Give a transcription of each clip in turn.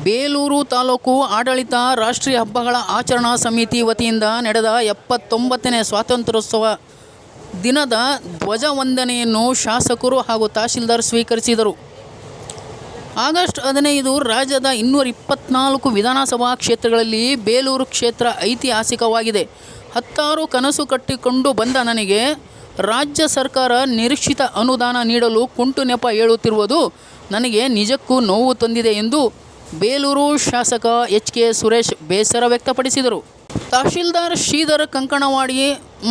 ಬೇಲೂರು ತಾಲೂಕು ಆಡಳಿತ ರಾಷ್ಟ್ರೀಯ ಹಬ್ಬಗಳ ಆಚರಣಾ ಸಮಿತಿ ವತಿಯಿಂದ ನಡೆದ 79ನೇ ಸ್ವಾತಂತ್ರ್ಯೋತ್ಸವ ದಿನದ ಧ್ವಜವಂದನೆಯನ್ನು ಶಾಸಕರು ಹಾಗೂ ತಹಶೀಲ್ದಾರ್ ಸ್ವೀಕರಿಸಿದರು. ಆಗಸ್ಟ್ 15 ರಾಜ್ಯದ 224 ವಿಧಾನಸಭಾ ಕ್ಷೇತ್ರಗಳಲ್ಲಿ ಬೇಲೂರು ಕ್ಷೇತ್ರ ಐತಿಹಾಸಿಕವಾಗಿದೆ. 16 ಕನಸು ಕಟ್ಟಿಕೊಂಡು ಬಂದ ನನಗೆ ರಾಜ್ಯ ಸರ್ಕಾರ ನಿರೀಕ್ಷಿತ ಅನುದಾನ ನೀಡಲು ಕುಂಟು ನೆಪ ಹೇಳುತ್ತಿರುವುದು ನನಗೆ ನಿಜಕ್ಕೂ ನೋವು ತಂದಿದೆ ಎಂದು ಬೇಲೂರು ಶಾಸಕ ಎಚ್.ಕೆ. ಸುರೇಶ್ ಬೇಸರ ವ್ಯಕ್ತಪಡಿಸಿದರು. ತಹಶೀಲ್ದಾರ್ ಶ್ರೀಧರ್ ಕಂಕಣವಾಡಿ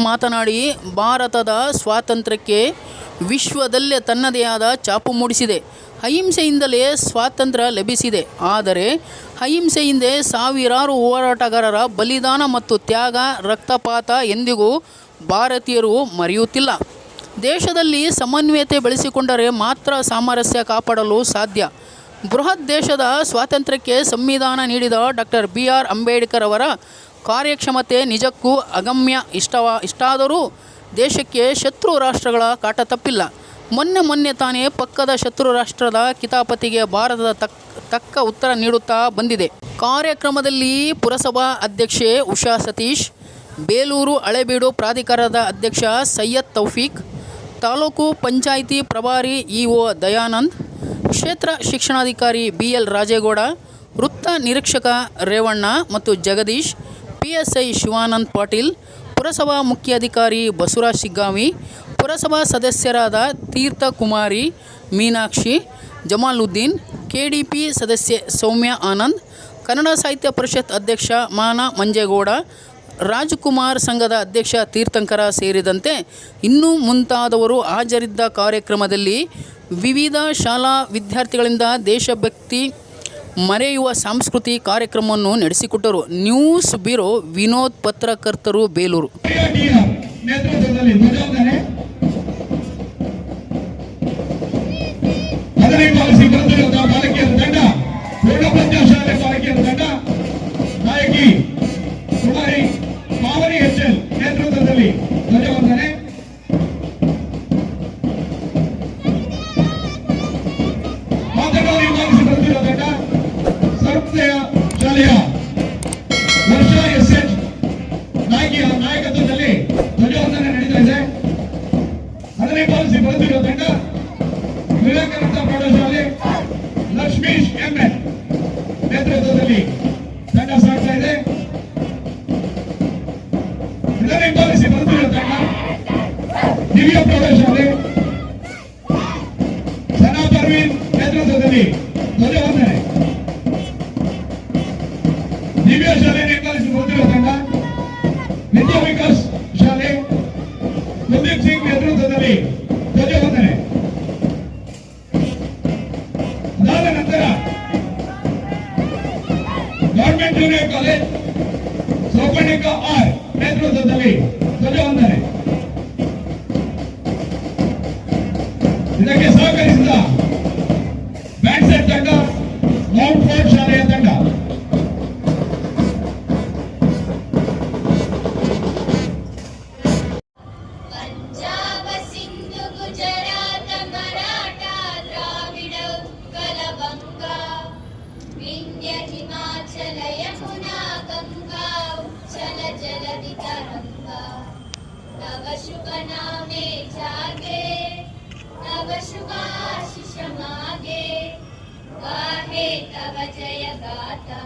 ಮಾತನಾಡಿ, ಭಾರತದ ಸ್ವಾತಂತ್ರ್ಯಕ್ಕೆ ವಿಶ್ವದಲ್ಲೇ ತನ್ನದೇ ಆದ ಛಾಪು ಮೂಡಿಸಿದೆ. ಅಹಿಂಸೆಯಿಂದಲೇ ಸ್ವಾತಂತ್ರ್ಯ ಲಭಿಸಿದೆ. ಆದರೆ ಅಹಿಂಸೆ ಹಿಂದೆ ಸಾವಿರಾರು ಹೋರಾಟಗಾರರ ಬಲಿದಾನ ಮತ್ತು ತ್ಯಾಗ, ರಕ್ತಪಾತ ಎಂದಿಗೂ ಭಾರತೀಯರು ಮರೆಯುತ್ತಿಲ್ಲ. ದೇಶದಲ್ಲಿ ಸಮನ್ವಯತೆ ಬೆಳೆಸಿಕೊಂಡರೆ ಮಾತ್ರ ಸಾಮರಸ್ಯ ಕಾಪಾಡಲು ಸಾಧ್ಯ. ಬೃಹತ್ ದೇಶದ ಸ್ವಾತಂತ್ರ್ಯಕ್ಕೆ ಸಂವಿಧಾನ ನೀಡಿದ ಡಾಕ್ಟರ್ ಬಿ.ಆರ್. ಅಂಬೇಡ್ಕರ್ ಅವರ ಕಾರ್ಯಕ್ಷಮತೆ ನಿಜಕ್ಕೂ ಅಗಮ್ಯ. ಇಷ್ಟಾದರೂ ದೇಶಕ್ಕೆ ಶತ್ರು ರಾಷ್ಟ್ರಗಳ ಕಾಟ ತಪ್ಪಿಲ್ಲ. ಮೊನ್ನೆ ತಾನೇ ಪಕ್ಕದ ಶತ್ರು ರಾಷ್ಟ್ರದ ಕಿತಾಪತಿಗೆ ಭಾರತದ ತಕ್ಕ ಉತ್ತರ ನೀಡುತ್ತಾ ಬಂದಿದೆ. ಕಾರ್ಯಕ್ರಮದಲ್ಲಿ ಪುರಸಭಾ ಅಧ್ಯಕ್ಷೆ ಉಷಾ ಸತೀಶ್, ಬೇಲೂರು ಹಳೇಬೀಡು ಪ್ರಾಧಿಕಾರದ ಅಧ್ಯಕ್ಷ ಸೈಯದ್ ತೌಫೀಕ್, ತಾಲೂಕು ಪಂಚಾಯಿತಿ ಪ್ರಭಾರಿ ಇ.ಒ. ದಯಾನಂದ್, ಕ್ಷೇತ್ರ ಶಿಕ್ಷಣಾಧಿಕಾರಿ ಬಿ.ಎಲ್. ರಾಜೇಗೌಡ, ವೃತ್ತ ನಿರೀಕ್ಷಕ ರೇವಣ್ಣ ಮತ್ತು ಜಗದೀಶ್, ಪಿಎಸ್ಐ ಶಿವಾನಂದ್ ಪಾಟೀಲ್, ಪುರಸಭಾ ಮುಖ್ಯಾಧಿಕಾರಿ ಬಸವರಾಜ್ ಸಿಗ್ಗಾವಿ, ಪುರಸಭಾ ಸದಸ್ಯರಾದ ತೀರ್ಥಕುಮಾರಿ, ಮೀನಾಕ್ಷಿ, ಜಮಾಲುದ್ದೀನ್, ಕೆಡಿಪಿ ಸದಸ್ಯೆ ಸೌಮ್ಯ ಆನಂದ್, ಕನ್ನಡ ಸಾಹಿತ್ಯ ಪರಿಷತ್ ಅಧ್ಯಕ್ಷ ಮಾನ ಮಂಜೇಗೌಡ, ರಾಜಕುಮಾರ್ ಸಂಘದ ಅಧ್ಯಕ್ಷ ತೀರ್ಥಂಕರ ಸೇರಿದಂತೆ ಇನ್ನೂ ಮುಂತಾದವರು ಹಾಜರಿದ್ದ ಕಾರ್ಯಕ್ರಮದಲ್ಲಿ ವಿವಿಧ ಶಾಲಾ ವಿದ್ಯಾರ್ಥಿಗಳಿಂದ ದೇಶಭಕ್ತಿ ಮರೆಯುವ ಸಾಂಸ್ಕೃತಿಕ ಕಾರ್ಯಕ್ರಮವನ್ನು ನಡೆಸಿಕೊಟ್ಟರು. ನ್ಯೂಸ್ ಬ್ಯೂರೋ ವಿನೋದ್, ಪತ್ರಕರ್ತರು, ಬೇಲೂರು. ಶಾಲೆಯ ವರ್ಷ ಎಸ್.ಎಚ್. ನಾಯಕತ್ವದಲ್ಲಿ ಧ್ವಜವಂದನೆ ನಡೀತಾ ಇದೆ. ಅದನ್ನೇ ಪಾಲಿಸಿ ಬರೆದಿರೋ ತಂಡ ವಿವೇಕಾನಂದ ಪ್ರೌಢಶಾಲೆ ಲಕ್ಷ್ಮೀಶ್ ಎಂ.ಎನ್. ನೇತೃತ್ವದಲ್ಲಿ ತಂಡ ಸಾಗ್ತಾ ಇದೆ. ಇದನ್ನೇ ಪಾಲಿಸಿ ಬರೆದಿರೋ ತಂಡ ದಿವ್ಯ ಪ್ರೌಢಶಾಲೆ ಸನಾ ಪರ್ವೀನ್ ನೇತೃತ್ವದಲ್ಲಿ ಧ್ವಜವಂದನೆ. ದಿವ್ಯ ಶಾಲೆ ನೇತಾರಿಸಿ ಬಂದಿರೋ ತಂಡ ವಿದ್ಯಾ ವಿಕಾಸ್ ಶಾಲೆ ಕುಲ್ದೀಪ್ ಸಿಂಗ್ ನೇತೃತ್ವದಲ್ಲಿ ಧ್ವಜವಂದನೆ. ಅದಾದ ನಂತರ government junior college Souparnika R ನೇತೃತ್ವದಲ್ಲಿ ಧ್ವಜವಂದನೆ. ಇದಕ್ಕೆ ಸಹಕರಿಸಿದ ಬ್ಯಾಂಡ್ ಸೆಟ್ ತಂಡ, ಮೌಂಟ್ ಫೋರ್ಟ್ ಶಾಲೆಯ ತಂಡ, तव शुभ नामे जागे, तव शुभाशिष मागे, गाहे तव जय गाथा,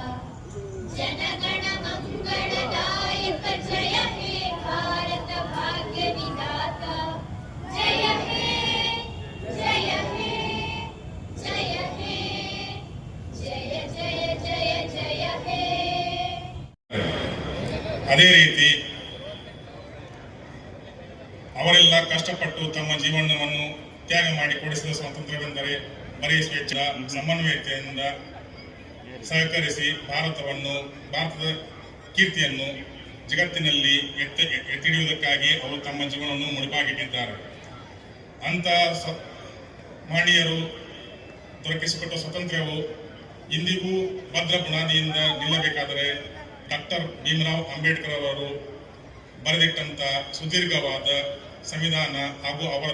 जनगण मंगलदायक जय हे भारत भाग्य विधाता, जय हे जय हे जय हे जय जय जय जय हे. ಅದೇ ರೀತಿ ಅವರೆಲ್ಲ ಕಷ್ಟಪಟ್ಟು ತಮ್ಮ ಜೀವನವನ್ನು ತ್ಯಾಗ ಮಾಡಿ ಕೊಡಿಸಿದ ಸ್ವಾತಂತ್ರ್ಯವೆಂದರೆ ಬರೀ ಸ್ವೇಚ್ಛ ಸಮನ್ವಯತೆಯಿಂದ ಸಹಕರಿಸಿ ಭಾರತದ ಕೀರ್ತಿಯನ್ನು ಜಗತ್ತಿನಲ್ಲಿ ಎತ್ತಿಡಿಯುವುದಕ್ಕಾಗಿ ಅವರು ತಮ್ಮ ಜೀವನವನ್ನು ಮುಡಿಪಾಗಿಟ್ಟಿದ್ದಾರೆ. ಅಂತ ಮಹನೀಯರು ದೊರಕಿಸಿಕೊಟ್ಟ ಸ್ವಾತಂತ್ರ್ಯವು ಇಂದಿಗೂ ಭದ್ರ ಬುನಾದಿಯಿಂದ ನಿಲ್ಲಬೇಕಾದರೆ ಡಾಕ್ಟರ್ ಭೀಮರಾವ್ ಅಂಬೇಡ್ಕರ್ ಅವರು ಬರೆದಿಟ್ಟಂತ ಸುದೀರ್ಘವಾದ ಸಂವಿಧಾನ ಹಾಗೂ ಅವರ